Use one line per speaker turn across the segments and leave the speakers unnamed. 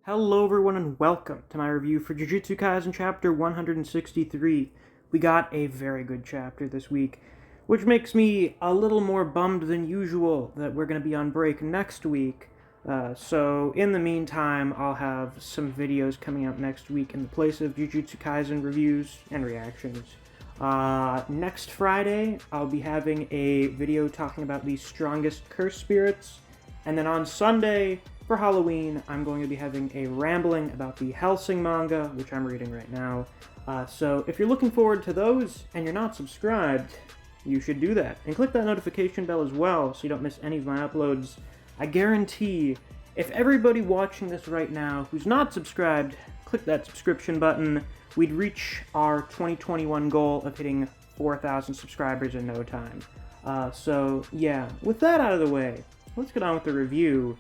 Hello everyone and welcome to my review for Jujutsu Kaisen chapter 163. We got a very good chapter this week, which makes me a little more bummed than usual that we're going to be on break next week. So in the meantime, I'll have some videos coming out next week in the place of Jujutsu Kaisen reviews and reactions. Next Friday, I'll be having a video talking about the strongest curse spirits, and then on Sunday, for Halloween, I'm going to be having a rambling about the Hellsing manga, which I'm reading right now. So if you're looking forward to those and you're not subscribed, you should do that. And click that notification bell as well so you don't miss any of my uploads. I guarantee, if everybody watching this right now who's not subscribed, click that subscription button, we'd reach our 2021 goal of hitting 4,000 subscribers in no time. So yeah, with that out of the way, let's get on with the review.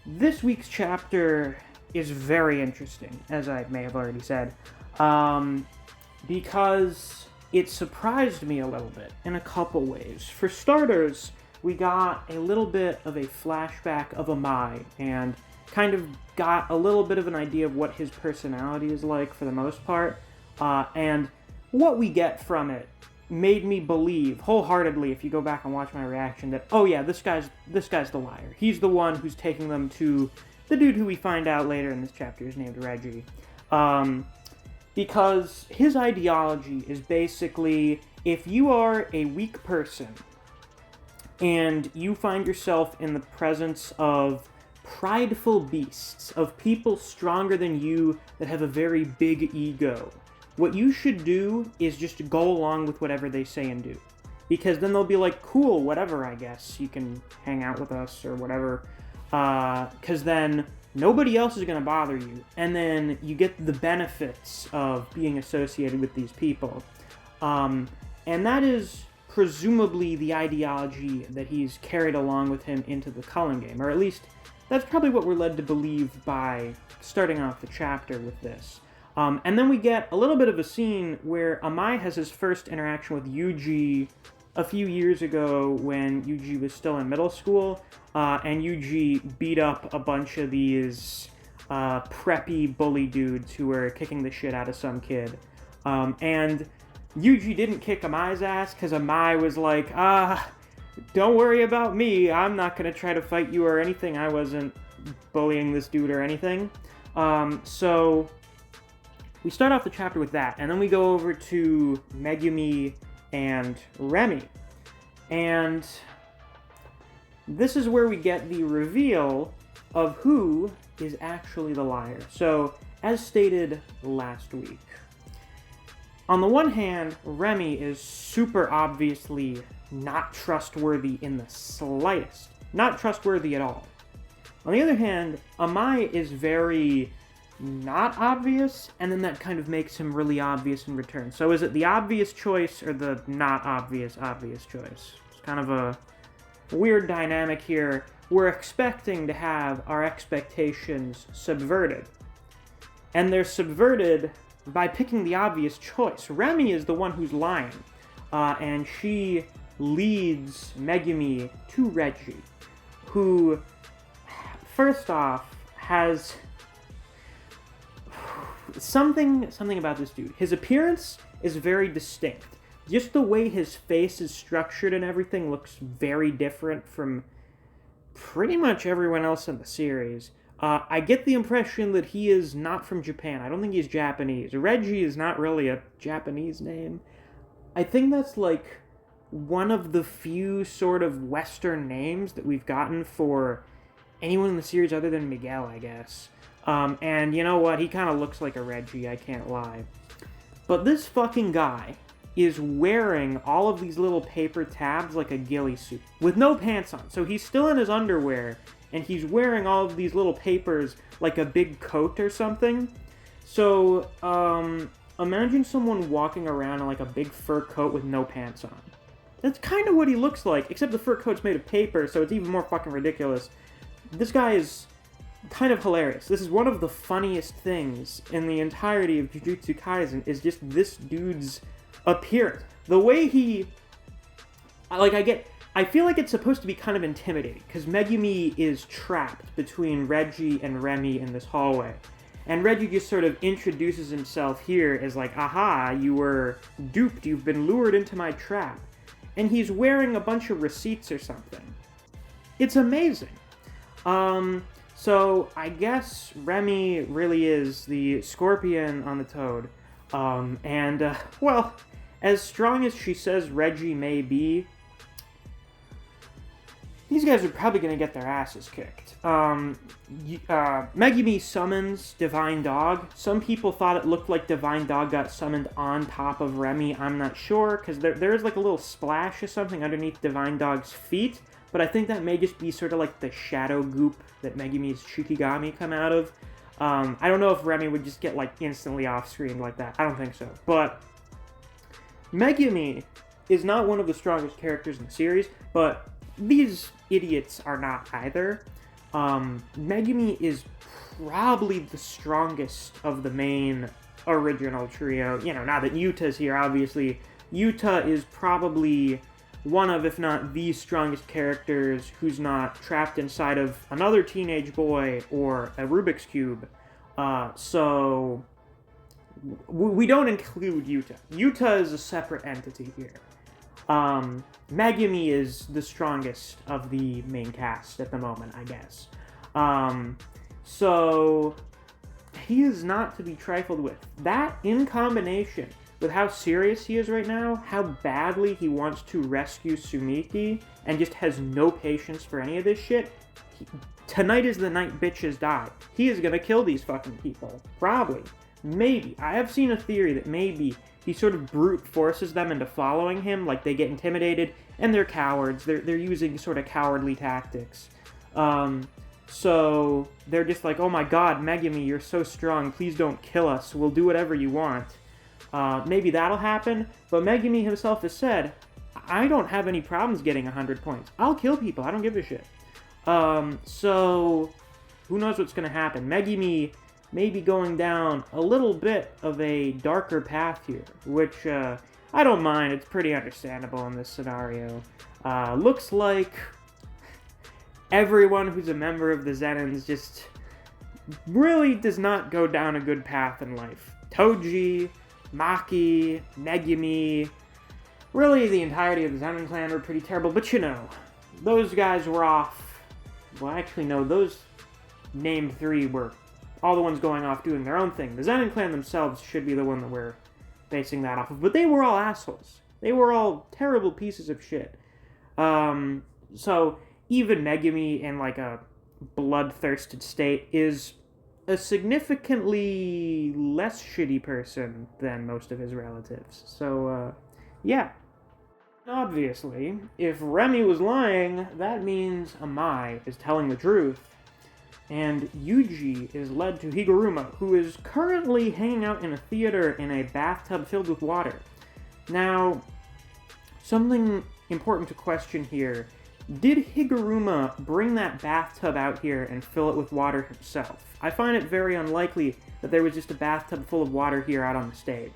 This week's chapter is very interesting, as I may have already said, because it surprised me a little bit in a couple ways. For starters, we got a little bit of a flashback of Amai, and kind of got a little bit of an idea of what his personality is like for the most part, and what we get from it made me believe wholeheartedly, if you go back and watch my reaction, that, oh yeah, this guy's the liar. He's the one who's taking them to the dude who we find out later in this chapter is named Reggie. Because his ideology is basically, if you are a weak person and you find yourself in the presence of prideful beasts, of people stronger than you that have a very big ego, what you should do is just go along with whatever they say and do. Because then they'll be like, cool, whatever, I guess. You can hang out with us or whatever. Because then nobody else is going to bother you. And then you get the benefits of being associated with these people. And that is presumably the ideology that he's carried along with him into the Cullen game. Or at least, that's probably what we're led to believe by starting off the chapter with this. And then we get a little bit of a scene where Amai has his first interaction with Yuji a few years ago when Yuji was still in middle school, and Yuji beat up a bunch of these preppy bully dudes who were kicking the shit out of some kid. And Yuji didn't kick Amai's ass because Amai was like, don't worry about me, I'm not going to try to fight you or anything, I wasn't bullying this dude or anything. So we start off the chapter with that, and then we go over to Megumi and Remy. And this is where we get the reveal of who is actually the liar. So, as stated last week, on the one hand, Remy is super obviously not trustworthy in the slightest. Not trustworthy at all. On the other hand, Amai is very not obvious, and then that kind of makes him really obvious in return. So is it the obvious choice or the not obvious choice? It's kind of a weird dynamic here. We're expecting to have our expectations subverted, and they're subverted by picking the obvious choice. Remy is the one who's lying, and she leads Megumi to Reggie, who, first off, has something about this dude. His appearance is very distinct. Just the way his face is structured and everything looks very different from pretty much everyone else in the series. I get the impression that he is not from Japan. I don't think he's Japanese. Reggie is not really a Japanese name. I think that's like one of the few sort of Western names that we've gotten for anyone in the series other than Miguel, I guess. And you know what? He kind of looks like a Reggie, I can't lie. But this fucking guy is wearing all of these little paper tabs like a ghillie suit, with no pants on. So he's still in his underwear, and he's wearing all of these little papers like a big coat or something. So, imagine someone walking around in like a big fur coat with no pants on. That's kind of what he looks like, except the fur coat's made of paper, so it's even more fucking ridiculous. This guy is kind of hilarious. This is one of the funniest things in the entirety of Jujutsu Kaisen, is just this dude's appearance. The way he... I get I feel like it's supposed to be kind of intimidating, because Megumi is trapped between Reggie and Remy in this hallway. And Reggie just sort of introduces himself here as like, aha, you were duped, you've been lured into my trap. And he's wearing a bunch of receipts or something. It's amazing. So I guess Remy really is the scorpion on the toad. Well, as strong as she says Reggie may be, these guys are probably going to get their asses kicked. Megumi summons Divine Dog. Some people thought it looked like Divine Dog got summoned on top of Remy. I'm not sure, because there is like a little splash or something underneath Divine Dog's feet, but I think that may just be sort of like the shadow goop that Megumi's Shikigami come out of. I don't know if Remy would just get like instantly off-screen like that. I don't think so. But Megumi is not one of the strongest characters in the series, but these idiots are not either. Megumi is probably the strongest of the main original trio. You know, now that Yuta's here, obviously, Yuta is probably one of, if not the strongest characters who's not trapped inside of another teenage boy or a Rubik's Cube. So we don't include Yuta. Yuta is a separate entity here. Megumi is the strongest of the main cast at the moment, I guess. So he is not to be trifled with. That, in combination with how serious he is right now, how badly he wants to rescue Sumiki, and just has no patience for any of this shit, tonight is the night bitches die. He is gonna kill these fucking people. Probably. Maybe. I have seen a theory that maybe he sort of brute forces them into following him, like they get intimidated, and they're cowards. They're using sort of cowardly tactics. So they're just like, oh my god, Megumi, you're so strong, please don't kill us, we'll do whatever you want. Maybe that'll happen, but Megumi himself has said, I don't have any problems getting 100 points. I'll kill people, I don't give a shit. So who knows what's gonna happen. Megumi may be going down a little bit of a darker path here, which I don't mind. It's pretty understandable in this scenario. Looks like everyone who's a member of the Zenins just really does not go down a good path in life. Toji, Maki, Megumi, really the entirety of the Zenin clan were pretty terrible, but you know, those guys were off. Well, actually, no, those named three were all the ones going off doing their own thing. The Zenin clan themselves should be the one that we're basing that off of. But they were all assholes. They were all terrible pieces of shit. So even Megumi in like a bloodthirsted state is a significantly less shitty person than most of his relatives. So, yeah. Obviously, if Remy was lying, that means Amai is telling the truth. And Yuji is led to Higuruma, who is currently hanging out in a theater in a bathtub filled with water. Now, something important to question here. Did Higuruma bring that bathtub out here and fill it with water himself? I find it very unlikely that there was just a bathtub full of water here out on the stage.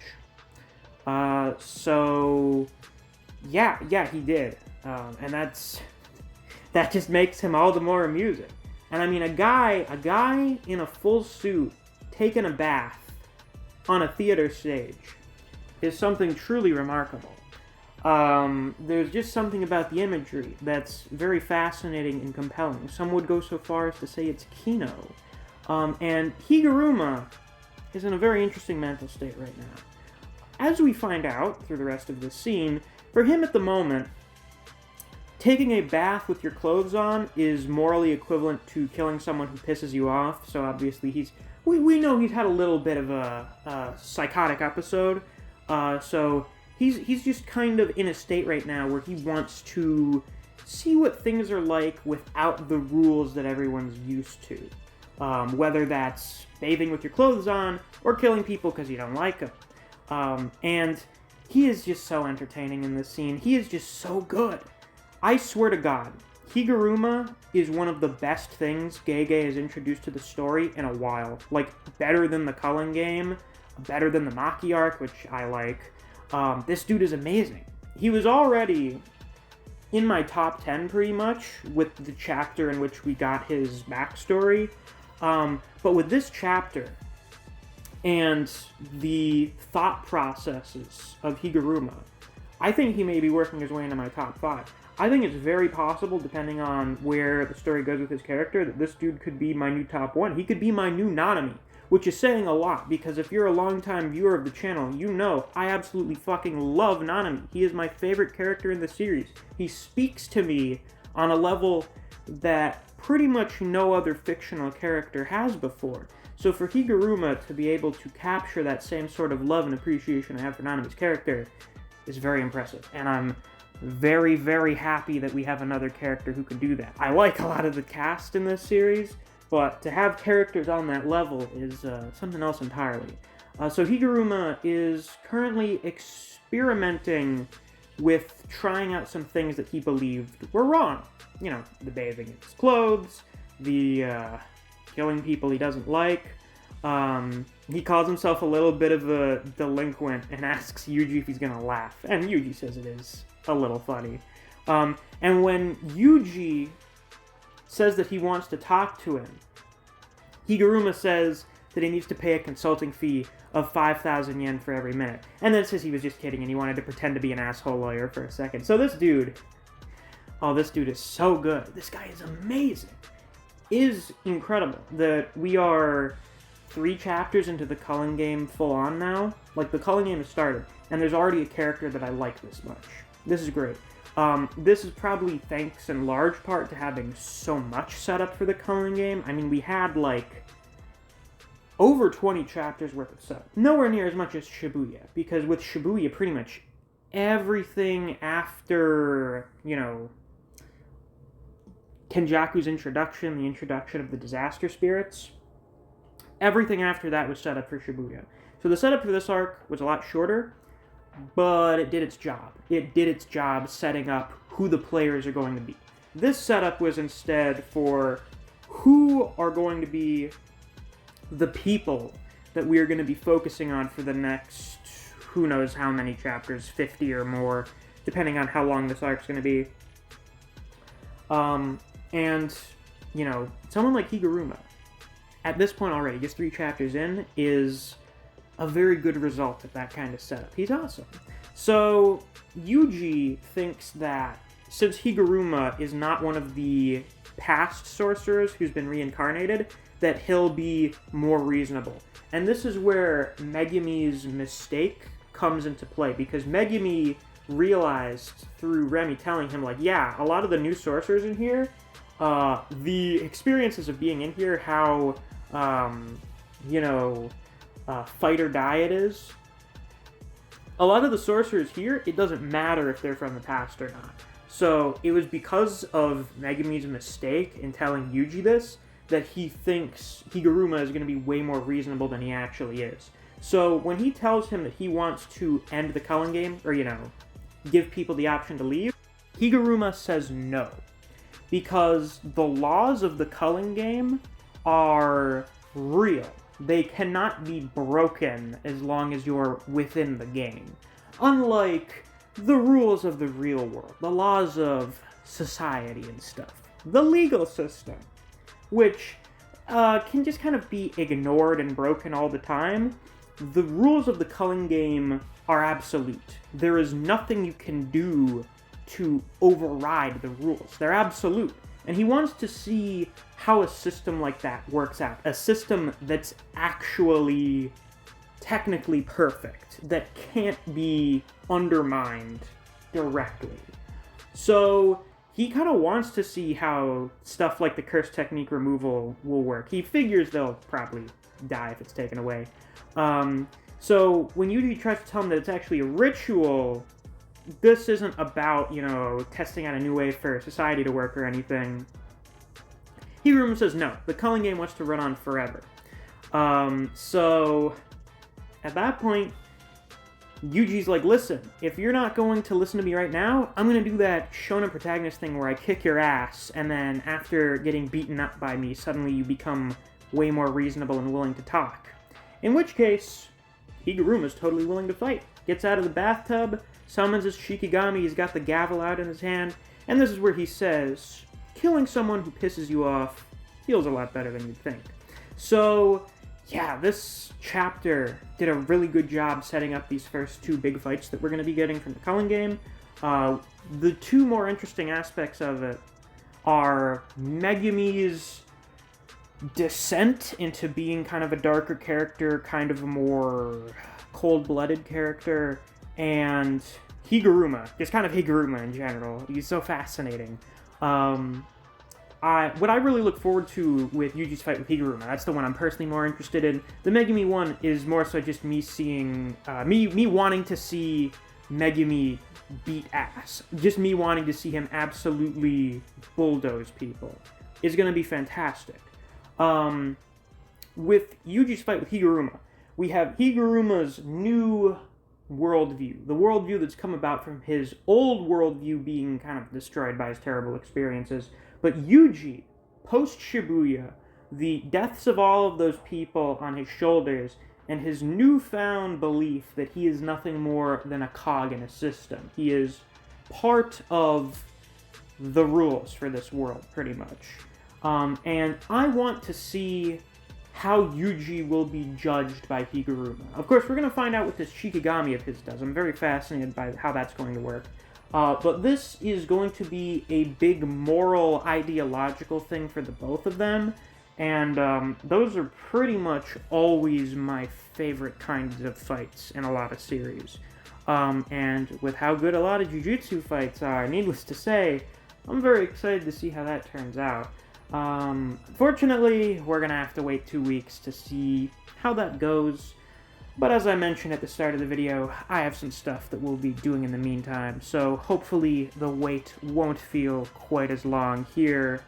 Yeah, he did. And that just makes him all the more amusing. And I mean, a guy in a full suit taking a bath on a theater stage is something truly remarkable. There's just something about the imagery that's very fascinating and compelling. Some would go so far as to say it's Kino. And Higuruma is in a very interesting mental state right now. As we find out through the rest of this scene, for him at the moment, taking a bath with your clothes on is morally equivalent to killing someone who pisses you off. So obviously we know he's had a little bit of a psychotic episode. So he's just kind of in a state right now where he wants to see what things are like without the rules that everyone's used to. Whether that's bathing with your clothes on or killing people because you don't like them. And he is just so entertaining in this scene. He is just so good. I swear to God, Higuruma is one of the best things Gege has introduced to the story in a while. Like, better than the Cullen game, better than the Maki arc, which I like. This dude is amazing. He was already in my top 10 pretty much, with the chapter in which we got his backstory. But with this chapter and the thought processes of Higuruma, I think he may be working his way into my top 5. I think it's very possible, depending on where the story goes with his character, that this dude could be my new top 1. He could be my new Nanami, which is saying a lot, because if you're a longtime viewer of the channel, you know I absolutely fucking love Nanami. He is my favorite character in the series. He speaks to me on a level that pretty much no other fictional character has before. So for Higuruma to be able to capture that same sort of love and appreciation I have for Nanami's character is very impressive, and I'm very, very happy that we have another character who can do that. I like a lot of the cast in this series, but to have characters on that level is something else entirely. So Higuruma is currently experimenting with trying out some things that he believed were wrong. You know, the bathing in his clothes, the killing people he doesn't like. He calls himself a little bit of a delinquent and asks Yuji if he's gonna laugh, and Yuji says it is a little funny. And when Yuji says that he wants to talk to him, Higuruma says that he needs to pay a consulting fee of 5,000 yen for every minute. And then says he was just kidding and he wanted to pretend to be an asshole lawyer for a second. So this dude is so good. This guy is amazing. Is incredible that we are 3 chapters into the Culling game full on now. Like, the Culling game has started, and there's already a character that I like this much. This is great. This is probably thanks in large part to having so much set up for the Culling game. I mean, we had, like, over 20 chapters worth of setup. Nowhere near as much as Shibuya, because with Shibuya, pretty much everything after, you know, Kenjaku's introduction, the introduction of the disaster spirits, everything after that was set up for Shibuya. So the setup for this arc was a lot shorter, but it did its job. It did its job setting up who the players are going to be. This setup was instead for who are going to be the people that we are going to be focusing on for the next, who knows how many chapters, 50 or more, depending on how long this arc's going to be. And, you know, someone like Higuruma, at this point already, just 3 chapters in, is a very good result of that kind of setup. He's awesome. So, Yuji thinks that since Higuruma is not one of the past sorcerers who's been reincarnated, that he'll be more reasonable. And this is where Megumi's mistake comes into play, because Megumi realized through Remy telling him, like, yeah, a lot of the new sorcerers in here, the experiences of being in here, how, fight or die it is. A lot of the sorcerers here, it doesn't matter if they're from the past or not. So it was because of Megumi's mistake in telling Yuji this that he thinks Higuruma is going to be way more reasonable than he actually is. So when he tells him that he wants to end the Culling game, or, give people the option to leave, Higuruma says no. Because the laws of the Culling game are real. They cannot be broken as long as you're within the game. Unlike the rules of the real world, the laws of society and stuff. The legal system, which can just kind of be ignored and broken all the time. The rules of the Culling game are absolute. There is nothing you can do to override the rules. They're absolute. And he wants to see how a system like that works out. A system that's actually technically perfect, that can't be undermined directly. So he kind of wants to see how stuff like the curse technique removal will work. He figures they'll probably die if it's taken away. So when Yuji tries to tell him that it's actually a ritual, this isn't about, testing out a new way for society to work or anything. Higuruma says no, the Culling game wants to run on forever. So at that point, Yuji's like, listen, if you're not going to listen to me right now, I'm going to do that shonen protagonist thing where I kick your ass, and then after getting beaten up by me, suddenly you become way more reasonable and willing to talk. In which case, Higuruma's totally willing to fight. Gets out of the bathtub, summons his Shikigami, he's got the gavel out in his hand, And this is where he says, killing someone who pisses you off feels a lot better than you'd think. So, yeah, this chapter did a really good job setting up these first two big fights that we're going to be getting from the Cullen game. The two more interesting aspects of it are Megumi's descent into being kind of a darker character, kind of a more cold-blooded character, and Higuruma, just kind of Higuruma in general. He's so fascinating. What I really look forward to with Yuji's fight with Higuruma, that's the one I'm personally more interested in. The Megumi one is more so just me seeing, me wanting to see Megumi beat ass. Just me wanting to see him absolutely bulldoze people is going to be fantastic. With Yuji's fight with Higuruma, we have Higuruma's new worldview. The worldview that's come about from his old worldview being kind of destroyed by his terrible experiences. But Yuji, post-Shibuya, the deaths of all of those people on his shoulders, and his newfound belief that he is nothing more than a cog in a system. He is part of the rules for this world, pretty much. And I want to see how Yuji will be judged by Higuruma. Of course, we're going to find out what this Shikigami of his does. I'm very fascinated by how that's going to work. But this is going to be a big moral, ideological thing for the both of them. And those are pretty much always my favorite kinds of fights in a lot of series. And with how good a lot of Jujutsu fights are, needless to say, I'm very excited to see how that turns out. Fortunately, we're going to have to wait 2 weeks to see how that goes. But as I mentioned at the start of the video, I have some stuff that we'll be doing in the meantime, so hopefully the wait won't feel quite as long here.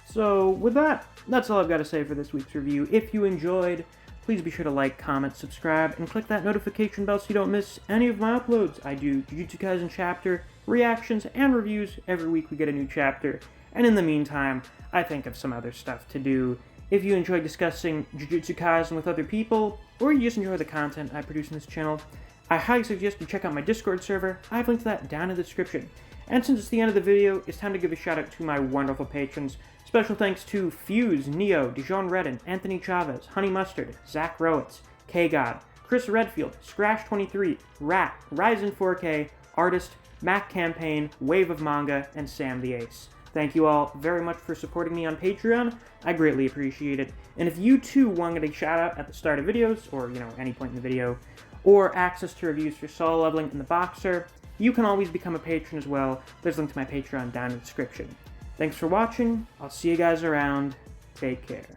So with that, that's all I've got to say for this week's review. If you enjoyed, please be sure to like, comment, subscribe, and click that notification bell so you don't miss any of my uploads. I do Jujutsu Kaisen chapter reactions and reviews every week. We get a new chapter, and in the meantime, I think of some other stuff to do. If you enjoy discussing Jujutsu Kaisen with other people, or you just enjoy the content I produce in this channel, I highly suggest you check out my Discord server. I have linked to that down in the description. And since it's the end of the video, it's time to give a shout out to my wonderful patrons. Special thanks to Fuse, Neo, Dijon Redden, Anthony Chavez, Honey Mustard, Zach Rowitz, K-God, Chris Redfield, Scratch23, Rat, Ryzen 4K, Artist, Mac Campaign, Wave of Manga, and Sam the Ace. Thank you all very much for supporting me on Patreon. I greatly appreciate it. And if you too want to get a shout out at the start of videos, or any point in the video, or access to reviews for solo leveling in the Boxer, you can always become a patron as well. There's a link to my Patreon down in the description. Thanks for watching. I'll see you guys around. Take care.